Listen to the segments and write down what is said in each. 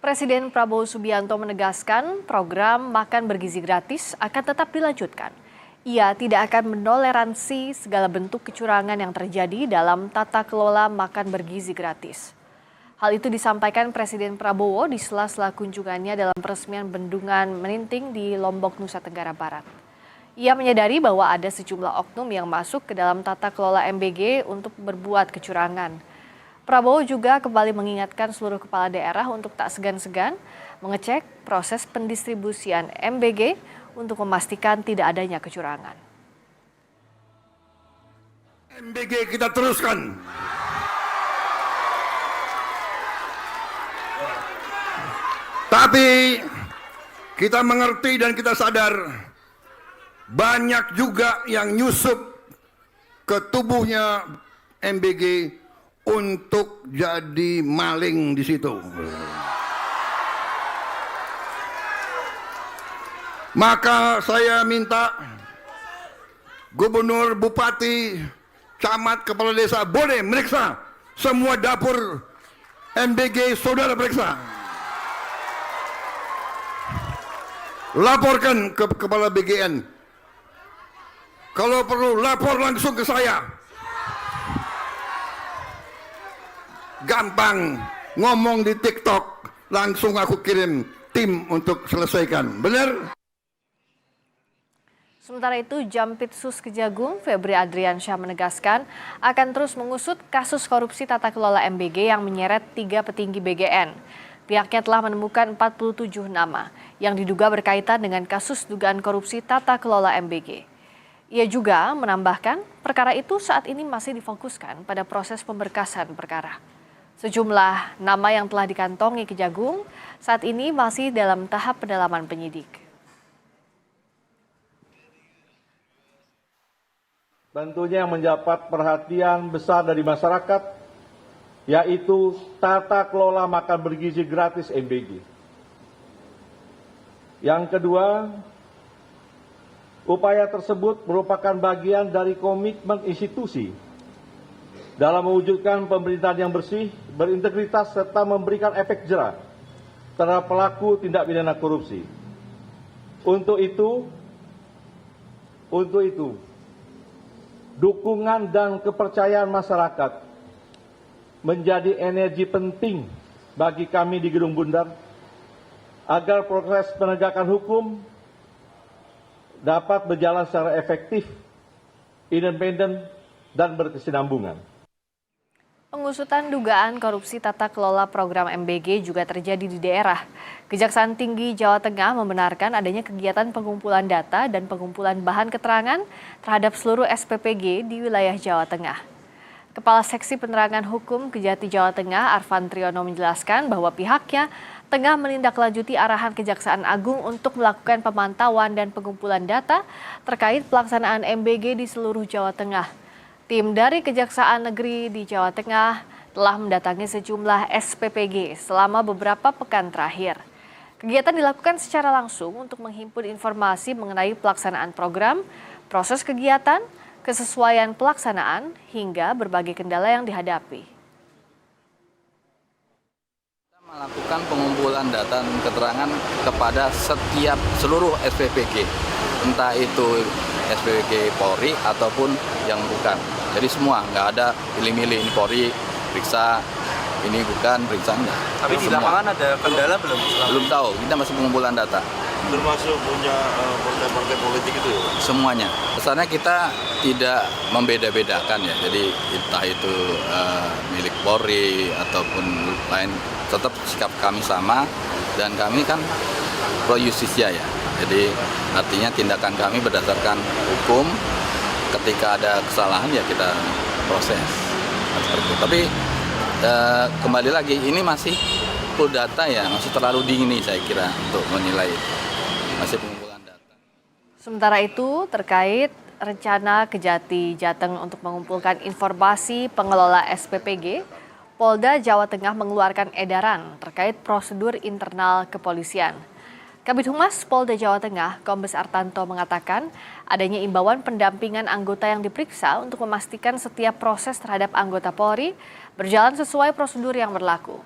Presiden Prabowo Subianto menegaskan program makan bergizi gratis akan tetap dilanjutkan. Ia tidak akan menoleransi segala bentuk kecurangan yang terjadi dalam tata kelola makan bergizi gratis. Hal itu disampaikan Presiden Prabowo di sela-sela kunjungannya dalam peresmian bendungan Meninting di Lombok, Nusa Tenggara Barat. Ia menyadari bahwa ada sejumlah oknum yang masuk ke dalam tata kelola MBG untuk berbuat kecurangan. Prabowo juga kembali mengingatkan seluruh kepala daerah untuk tak segan-segan mengecek proses pendistribusian MBG untuk memastikan tidak adanya kecurangan. MBG kita teruskan. Tapi kita mengerti dan kita sadar banyak juga yang nyusup ke tubuhnya MBG untuk jadi maling di situ. Maka saya minta gubernur, bupati, camat, kepala desa boleh meriksa semua dapur MBG, saudara periksa. Laporkan ke kepala BGN. Kalau perlu lapor langsung ke saya. Gampang ngomong di TikTok, langsung aku kirim tim untuk selesaikan. Benar? Sementara itu, Jampitsus Kejagung Febri Adriansyah menegaskan akan terus mengusut kasus korupsi tata kelola MBG yang menyeret 3 petinggi BGN. Pihaknya telah menemukan 47 nama yang diduga berkaitan dengan kasus dugaan korupsi tata kelola MBG. Ia juga menambahkan perkara itu saat ini masih difokuskan pada proses pemberkasan perkara. Sejumlah nama yang telah dikantongi Kejagung saat ini masih dalam tahap pendalaman penyidik. Tentunya yang mendapat perhatian besar dari masyarakat, yaitu tata kelola makan bergizi gratis MBG. Yang kedua, upaya tersebut merupakan bagian dari komitmen institusi dalam mewujudkan pemerintahan yang bersih, berintegritas, serta memberikan efek jera terhadap pelaku tindak pidana korupsi. Untuk itu, dukungan dan kepercayaan masyarakat menjadi energi penting bagi kami di Gedung Bundar agar proses penegakan hukum dapat berjalan secara efektif, independen, dan berkesinambungan. Pengusutan dugaan korupsi tata kelola program MBG juga terjadi di daerah. Kejaksaan Tinggi Jawa Tengah membenarkan adanya kegiatan pengumpulan data dan pengumpulan bahan keterangan terhadap seluruh SPPG di wilayah Jawa Tengah. Kepala Seksi Penerangan Hukum Kejati Jawa Tengah, Arfan Triono, menjelaskan bahwa pihaknya tengah menindaklanjuti arahan Kejaksaan Agung untuk melakukan pemantauan dan pengumpulan data terkait pelaksanaan MBG di seluruh Jawa Tengah. Tim dari Kejaksaan Negeri di Jawa Tengah telah mendatangi sejumlah SPPG selama beberapa pekan terakhir. Kegiatan dilakukan secara langsung untuk menghimpun informasi mengenai pelaksanaan program, proses kegiatan, kesesuaian pelaksanaan, hingga berbagai kendala yang dihadapi. Kita melakukan pengumpulan data dan keterangan kepada seluruh SPPG, entah itu SPPG Polri ataupun yang bukan. Jadi semua, nggak ada pilih-milih, ini Polri periksa, ini bukan periksa enggak. Tapi di lapangan ada kendala belum? Belum tahu, kita masih pengumpulan data. Termasuk punya partai-partai politik itu ya? Semuanya. Kesannya kita tidak membeda-bedakan ya, jadi entah itu milik Polri ataupun lain, tetap sikap kami sama dan kami kan pro justisia ya. Jadi artinya tindakan kami berdasarkan hukum, ketika ada kesalahan ya kita proses. Tapi kembali lagi ini masih full data ya, masih terlalu dini saya kira untuk menilai masih pengumpulan data. Sementara itu terkait rencana Kejati Jateng untuk mengumpulkan informasi pengelola SPPG, Polda Jawa Tengah mengeluarkan edaran terkait prosedur internal kepolisian. Kabid Humas Polda Jawa Tengah, Kombes Artanto, mengatakan adanya imbauan pendampingan anggota yang diperiksa untuk memastikan setiap proses terhadap anggota Polri berjalan sesuai prosedur yang berlaku.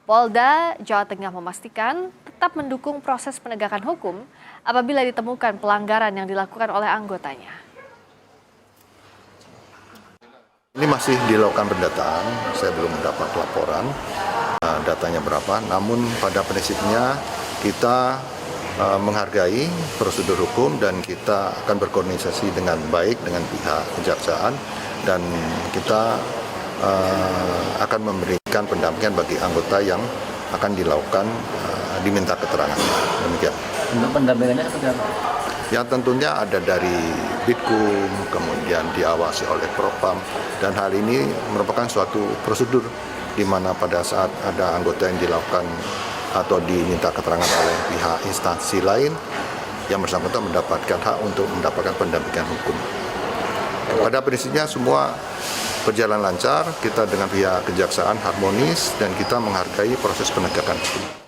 Polda Jawa Tengah memastikan tetap mendukung proses penegakan hukum apabila ditemukan pelanggaran yang dilakukan oleh anggotanya. Ini masih dilakukan pendataan, saya belum mendapat laporan datanya berapa, namun pada prinsipnya kita menghargai prosedur hukum dan kita akan berkoordinasi dengan baik dengan pihak kejaksaan dan kita akan memberikan pendampingan bagi anggota yang akan dilakukan diminta keterangan. Demikian. Untuk pendampingannya seperti apa? Yang tentunya ada dari Bitkum, kemudian diawasi oleh Propam, dan hal ini merupakan suatu prosedur di mana pada saat ada anggota yang dilakukan atau diminta keterangan oleh pihak instansi lain, yang bersangkutan mendapatkan hak untuk mendapatkan pendampingan hukum. Pada prinsipnya semua berjalan lancar, kita dengan pihak kejaksaan harmonis dan kita menghargai proses penegakan hukum.